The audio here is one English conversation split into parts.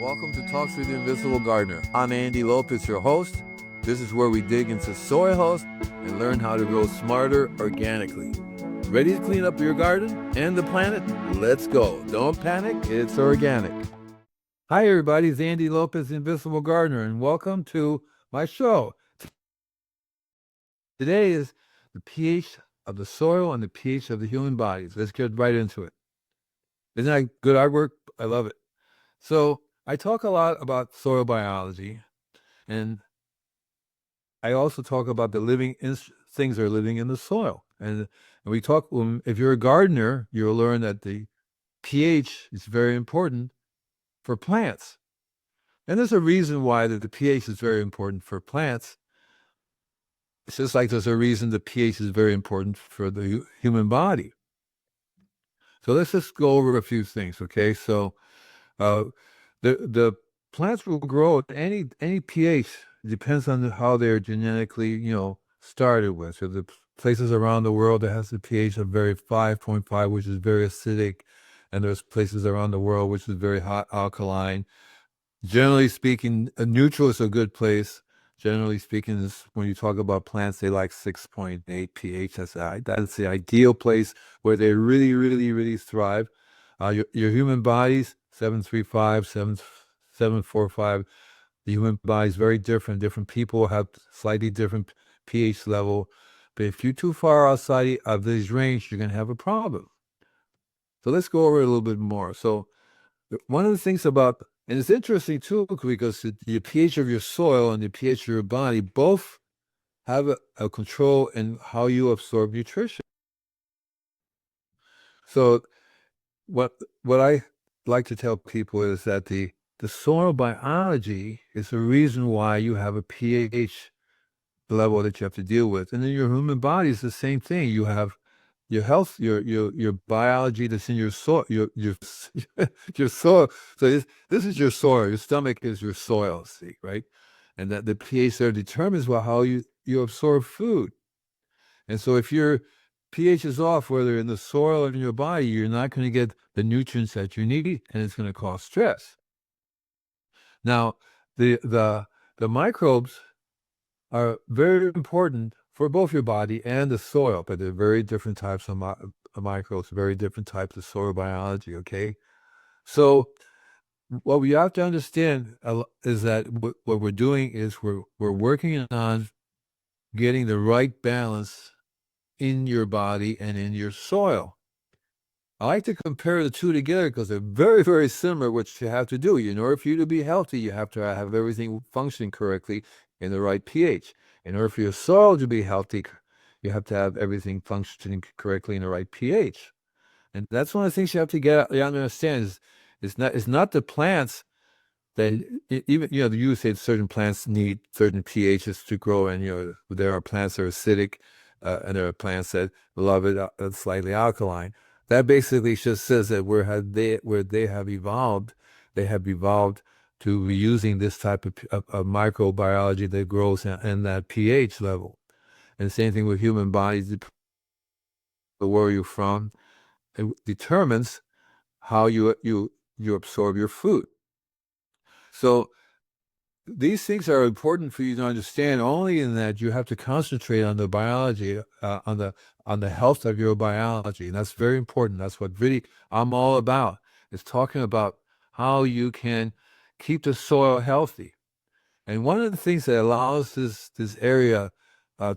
Welcome to Talks with the Invisible Gardener. I'm Andy Lopez, your host. This is where we dig into soil health and learn how to grow smarter organically. Ready to clean up your garden and the planet? Let's go. Don't panic, it's organic. Hi, everybody. It's Andy Lopez, the Invisible Gardener, and welcome to my show. Today is the pH of the soil and the pH of the human bodies. Let's get right into it. Isn't that good artwork? I love it. So I talk a lot about soil biology, and I also talk about the living things that are living in the soil. And we talk, if you're a gardener, you'll learn that the pH is very important for plants. And there's a reason why the pH is very important for plants. It's just like there's a reason the pH is very important for the human body. So let's just go over a few things, okay? So the plants will grow at any pH. It depends on how they're genetically, started with. So the places around the world that has the pH of very 5.5, which is very acidic, and there's places around the world which is very hot alkaline. Generally speaking, a neutral is a good place. Generally speaking, when you talk about plants, they like 6.8 pH. That's the ideal place where they really, really, really thrive. Your human bodies, 735, 745. The human body is very different. Different people have slightly different pH level. But if you're too far outside of this range, you're going to have a problem. So let's go over it a little bit more. So one of the things about, and it's interesting too, because the pH of your soil and the pH of your body both have a control in how you absorb nutrition. So what I like to tell people is that the soil biology is the reason why you have a pH level that you have to deal with. And then your human body is the same thing. You have your health, your biology that's in your soil, your soil. So this is your soil. Your stomach is your soil, see, right? And that the pH there determines how you absorb food. And so if your pH is off, whether in the soil or in your body, you're not going to get the nutrients that you need, and it's going to cause stress. Now, the microbes are very important for both your body and the soil, but they're very different types of microbes, very different types of soil biology, okay? So what we have to understand is that what we're doing is we're working on getting the right balance in your body and in your soil. I like to compare the two together because they're very, very similar, what you have to do. In order for you to be healthy, you have to have everything functioning correctly in the right pH. In order for your soil to be healthy, you have to have everything functioning correctly in the right pH. And that's one of the things you have to understand is it's not the plants that even, you say certain plants need certain pHs to grow, and, there are plants that are acidic, and there are plants that love it slightly alkaline. That basically just says that where they have evolved to be using this type of microbiology that grows in that pH level. And the same thing with human bodies, where you're from, it determines how you absorb your food. So these things are important for you to understand only in that you have to concentrate on the biology, on the health of your biology. And that's very important. That's what really I'm all about, is talking about how you can keep the soil healthy. And one of the things that allows this area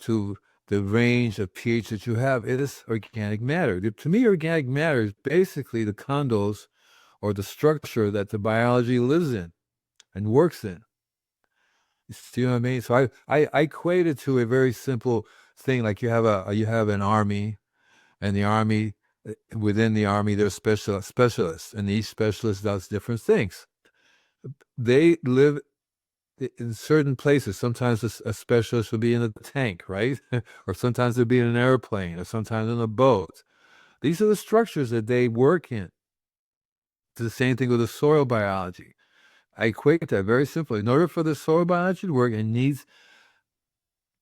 to the range of pH that you have is organic matter. To me, organic matter is basically the condos or the structure that the biology lives in and works in. You see what I mean? So I equate it to a very simple thing. Like you have an army, and the army, within the army, there's specialists, and each specialist does different things. They live in certain places. Sometimes a specialist will be in a tank, right? Or sometimes they'll be in an airplane, or sometimes in a boat. These are the structures that they work in. It's the same thing with the soil biology. I equate that very simply. In order for the soil biology to work, it needs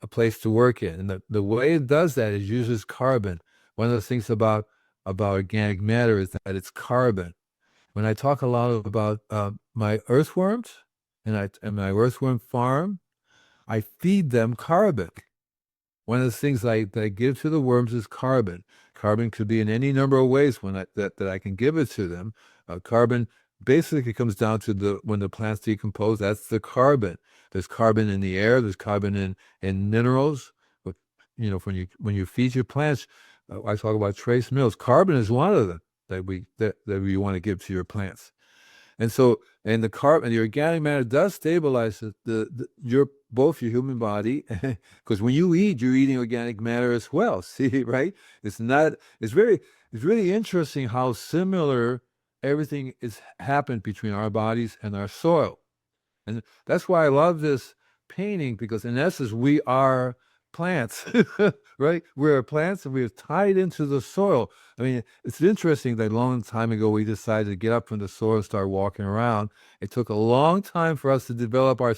a place to work in. And the way it does that is uses carbon. One of the things about organic matter is that it's carbon. When I talk a lot about my earthworms and my earthworm farm, I feed them carbon. One of the things that I give to the worms is carbon. Carbon could be in any number of ways that I can give it to them. Carbon basically comes down to when the plants decompose, that's the carbon. There's carbon in the air, there's carbon in minerals. But, when you feed your plants, I talk about trace minerals. Carbon is one of them that we want to give to your plants. And so, and the organic matter does stabilize both your human body, because when you eat, you're eating organic matter as well. See, right? It's really interesting how similar everything is happened between our bodies and our soil. And that's why I love this painting, because in essence, we are plants, right? We're plants and we're tied into the soil. I mean, it's interesting that a long time ago, we decided to get up from the soil and start walking around. It took a long time for us to develop our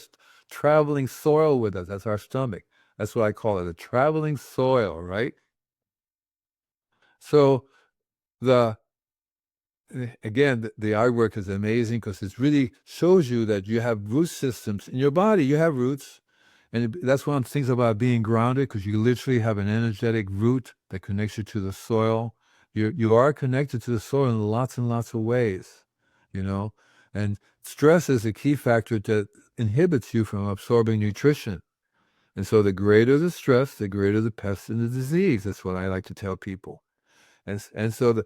traveling soil with us. That's our stomach. That's what I call it, a traveling soil, right? So the again, the artwork is amazing because it really shows you that you have root systems in your body. You have roots. And that's one of the things about being grounded, because you literally have an energetic root that connects you to the soil. You are connected to the soil in lots and lots of ways, you know. And stress is a key factor that inhibits you from absorbing nutrition. And so the greater the stress, the greater the pest and the disease. That's what I like to tell people. And so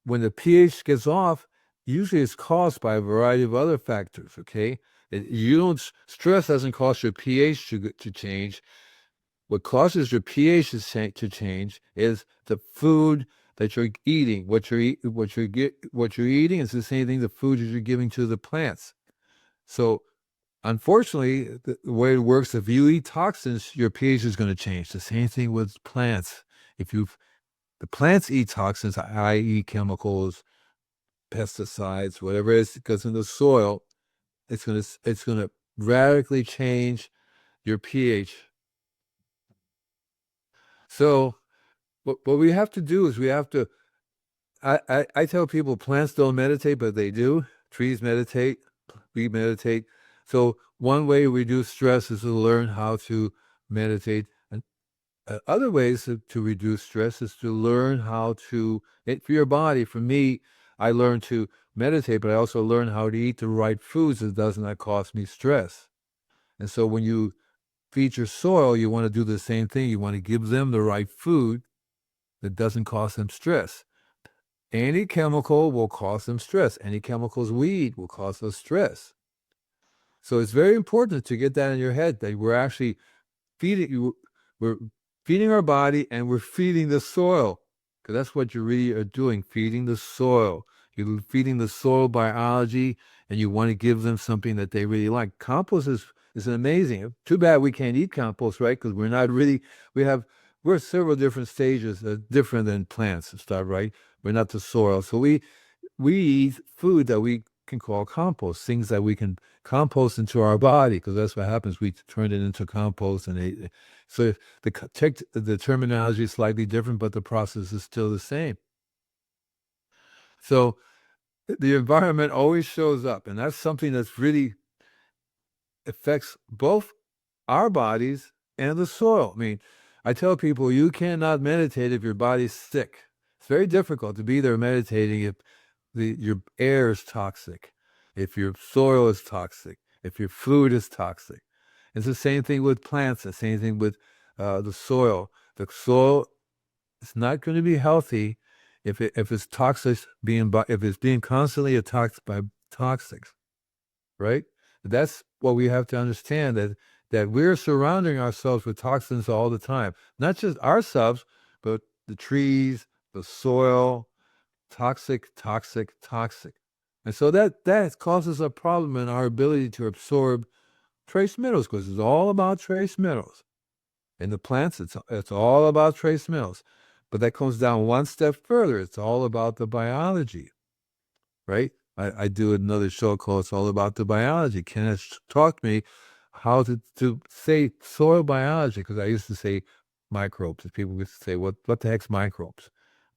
when the pH gets off, usually it's caused by a variety of other factors, okay? Stress doesn't cause your pH to change. What causes your pH to change is the food that you're eating. What you're eating is the same thing the food that you're giving to the plants. So unfortunately, the way it works, if you eat toxins, your pH is going to change. The same thing with plants. The plants eat toxins, i.e. chemicals, pesticides, whatever it is, because in the soil, it's gonna radically change your pH. So what we have to do is I tell people plants don't meditate, but they do. Trees meditate, we meditate. So one way to reduce stress is to learn how to meditate. And other ways to reduce stress is to learn how to, for your body. For me, I learned to meditate, but I also learned how to eat the right foods that does not cause me stress. And so when you feed your soil, you want to do the same thing. You want to give them the right food that doesn't cause them stress. Any chemical will cause them stress. Any chemicals we eat will cause us stress. So it's very important to get that in your head, that we're actually we're feeding our body and we're feeding the soil, because that's what you really are doing, feeding the soil. You're feeding the soil biology, and you want to give them something that they really like. Compost is amazing. Too bad we can't eat compost, right? Because we're several different stages, different than plants and stuff, right? We're not the soil. So we eat food that we can call compost, things that we can compost into our body, because that's what happens. We turn it into compost, and so the terminology is slightly different, but the process is still the same. So the environment always shows up, and that's something that's really affects both our bodies and the soil. I mean, I tell people you cannot meditate if your body's sick. It's very difficult to be there meditating if your air is toxic, if your soil is toxic, if your food is toxic. It's the same thing with plants, the same thing with the soil. The soil is not going to be healthy if it's toxic, if it's being constantly attacked by toxics, right? That's what we have to understand, that we're surrounding ourselves with toxins all the time. Not just ourselves, but the trees, the soil, toxic. And so that causes a problem in our ability to absorb trace minerals, because it's all about trace minerals. In the plants, it's all about trace minerals. But that comes down one step further. It's all about the biology, right? I do another show called It's All About the Biology. Kenneth taught me how to say soil biology, because I used to say microbes. And people would say, what the heck's microbes?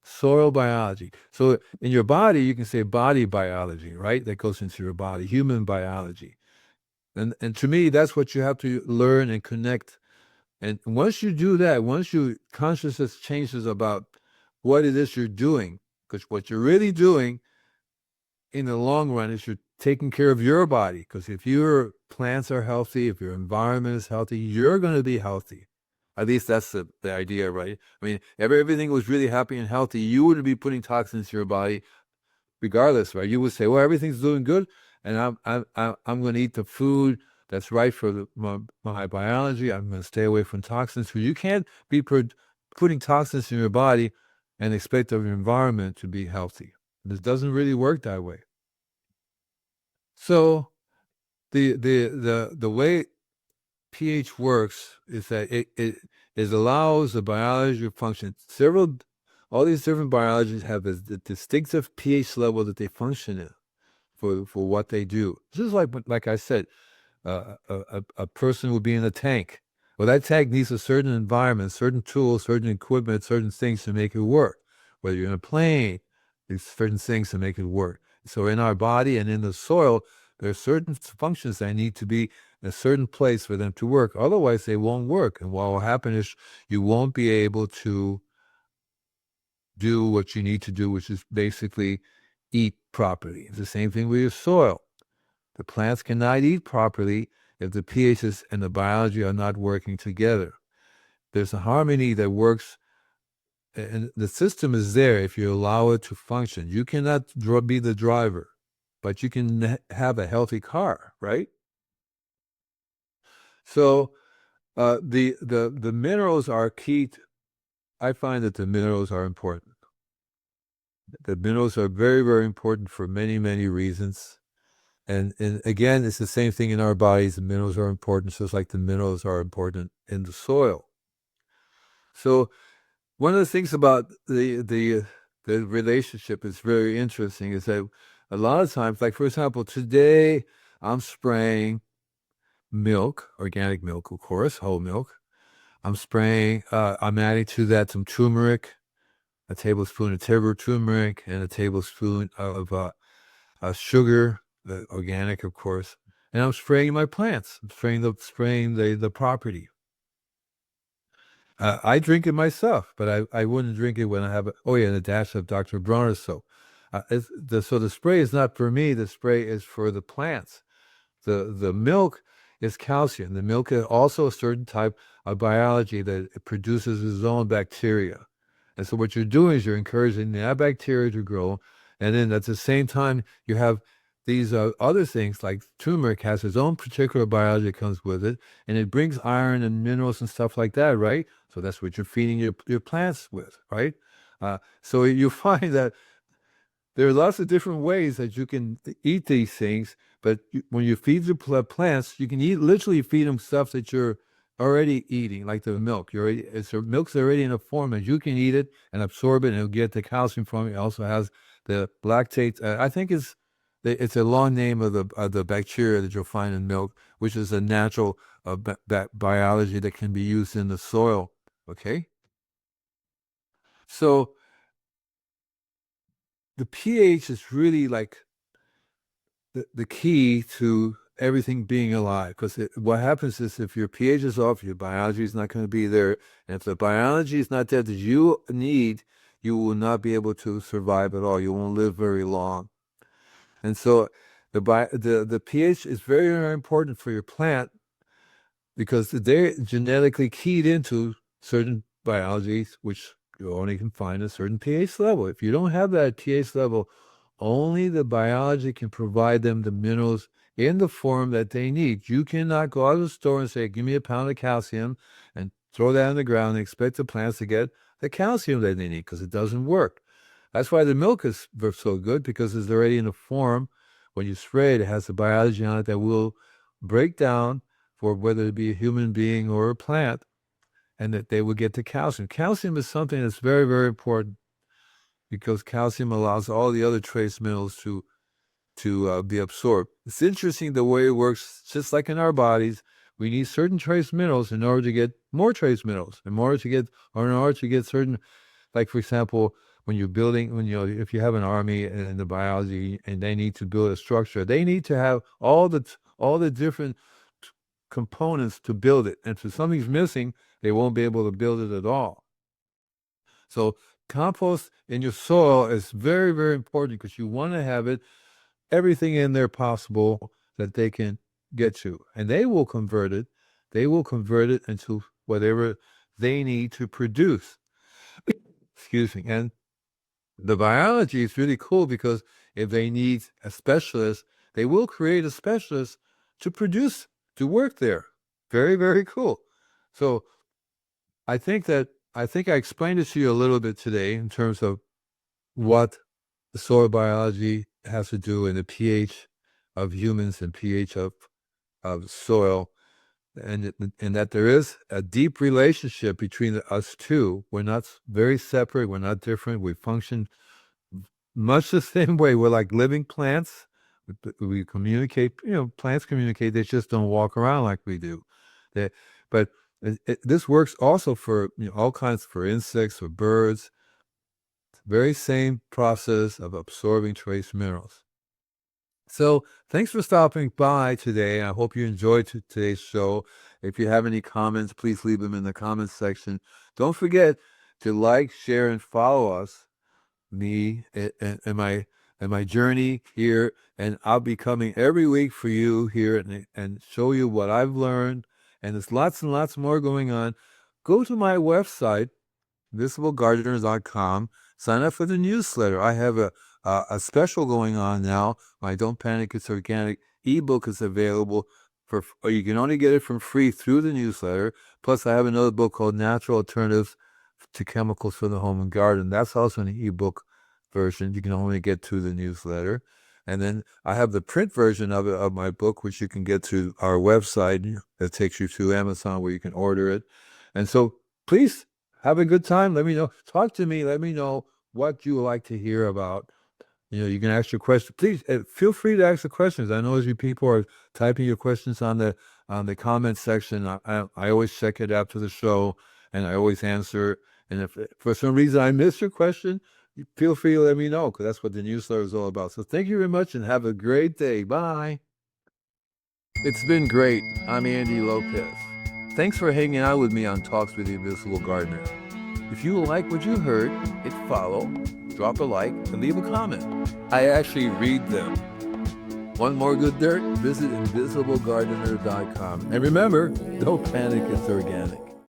Soil biology. So in your body, you can say body biology, right? That goes into your body, human biology. And to me, that's what you have to learn and connect. And once you do that, once your consciousness changes about what it is you're doing, because what you're really doing in the long run is you're taking care of your body. Because if your plants are healthy, if your environment is healthy, you're going to be healthy. At least that's the idea, right? I mean, if everything was really happy and healthy, you wouldn't be putting toxins to your body regardless, right? You would say, well, everything's doing good, and I'm going to eat the food that's right for my biology. I'm going to stay away from toxins. So you can't be putting toxins in your body and expect of your environment to be healthy. This doesn't really work that way. So the way pH works is that it allows the biology to function. All these different biologies have a distinctive pH level that they function in for what they do. Just like I said, a person would be in a tank. Well, that tank needs a certain environment, certain tools, certain equipment, certain things to make it work. Whether you're in a plane, there's certain things to make it work. So in our body and in the soil, there are certain functions that need to be in a certain place for them to work. Otherwise, they won't work. And what will happen is you won't be able to do what you need to do, which is basically eat properly. It's the same thing with your soil. The plants cannot eat properly if the pHs and the biology are not working together. There's a harmony that works, and the system is there if you allow it to function. You cannot be the driver, but you can have a healthy car, right? So the minerals are key. I find that the minerals are important. The minerals are very, very important for many, many reasons. And again, it's the same thing in our bodies. The minerals are important, just like the minerals are important in the soil. So one of the things about the relationship is very interesting is that a lot of times, like for example, today I'm spraying milk, organic milk, of course, whole milk. I'm spraying, I'm adding to that some turmeric, a tablespoon of turmeric, and a tablespoon of sugar, the organic, of course. And I'm spraying my plants. I'm spraying the property. I drink it myself, but I wouldn't drink it when I have and a dash of Dr. Bronner's soap. So the spray is not for me. The spray is for the plants. The milk is calcium. The milk is also a certain type of biology that it produces its own bacteria. And so what you're doing is you're encouraging that bacteria to grow. And then at the same time, you have these other things like turmeric has its own particular biology that comes with it, and it brings iron and minerals and stuff like that, right? So that's what you're feeding your plants with, right? So you find that there are lots of different ways that you can eat these things, but when you feed the plants, you can literally feed them stuff that you're already eating, like the milk. Milk's already in a form that you can eat it and absorb it, and it'll get the calcium from it. It also has the lactate. I think it's a long name of the bacteria that you'll find in milk, which is a natural biology that can be used in the soil. Okay, so the pH is really like the key to everything being alive, because what happens is if your pH is off, your biology is not going to be there, and if the biology is not there that you need, you will not be able to survive at all. You won't live very long. And so the pH is very, very important for your plant because they're genetically keyed into certain biologies, which you only can find a certain pH level. If you don't have that pH level, only the biology can provide them the minerals in the form that they need. You cannot go out of the store and say, give me a pound of calcium and throw that on the ground and expect the plants to get the calcium that they need, because it doesn't work. That's why the milk is so good, because it's already in a form. When you spray it, it has the biology on it that will break down for whether it be a human being or a plant, and that they will get the calcium. Calcium is something that's very, very important, because calcium allows all the other trace minerals to be absorbed. It's interesting the way it works, just like in our bodies. We need certain trace minerals in order to get more trace minerals, in order to get certain, like for example, when you're building, if you have an army in the biology and they need to build a structure, they need to have all the different components to build it. And if something's missing, they won't be able to build it at all. So compost in your soil is very, very important because you want to have everything in there possible that they can get to. And they will convert it. They will convert it into whatever they need to produce. Excuse me. And the biology is really cool because if they need a specialist, they will create a specialist to work there. Very, very cool. So I think I explained it to you a little bit today in terms of what the soil biology has to do in the pH of humans and pH of soil, and that there is a deep relationship between us two. We're not very separate. We're not different. We function much the same way. We're like living plants. We communicate. Plants communicate. They just don't walk around like we do. But this works also for all kinds, for insects, for birds. Very same process of absorbing trace minerals. So thanks for stopping by today. I hope you enjoyed today's show. If you have any comments, please leave them in the comments section. Don't forget to like, share, and follow us, me and my journey here. And I'll be coming every week for you here and show you what I've learned. And there's lots and lots more going on. Go to my website, visiblegardeners.com. Sign up for the newsletter. I have a special going on now. My Don't Panic, It's Organic ebook is available or you can only get it from free through the newsletter. Plus, I have another book called Natural Alternatives to Chemicals for the Home and Garden. That's also an ebook version. You can only get to the newsletter. And then I have the print version of my book, which you can get to our website. That takes you to Amazon where you can order it. And so please have a good time. Let me know. Talk to me. Let me know what you would like to hear about. You can ask your question. Please feel free to ask the questions. I know as you people are typing your questions on the comment section. I always check it after the show, and I always answer. And if for some reason I miss your question, feel free to let me know, because that's what the newsletter is all about. So thank you very much, and have a great day. Bye. It's been great. I'm Andy Lopez. Thanks for hanging out with me on Talks with the Invisible Gardener. If you like what you heard, hit follow, drop a like, and leave a comment. I actually read them. Want more good dirt? Visit invisiblegardener.com. And remember, don't panic, it's organic.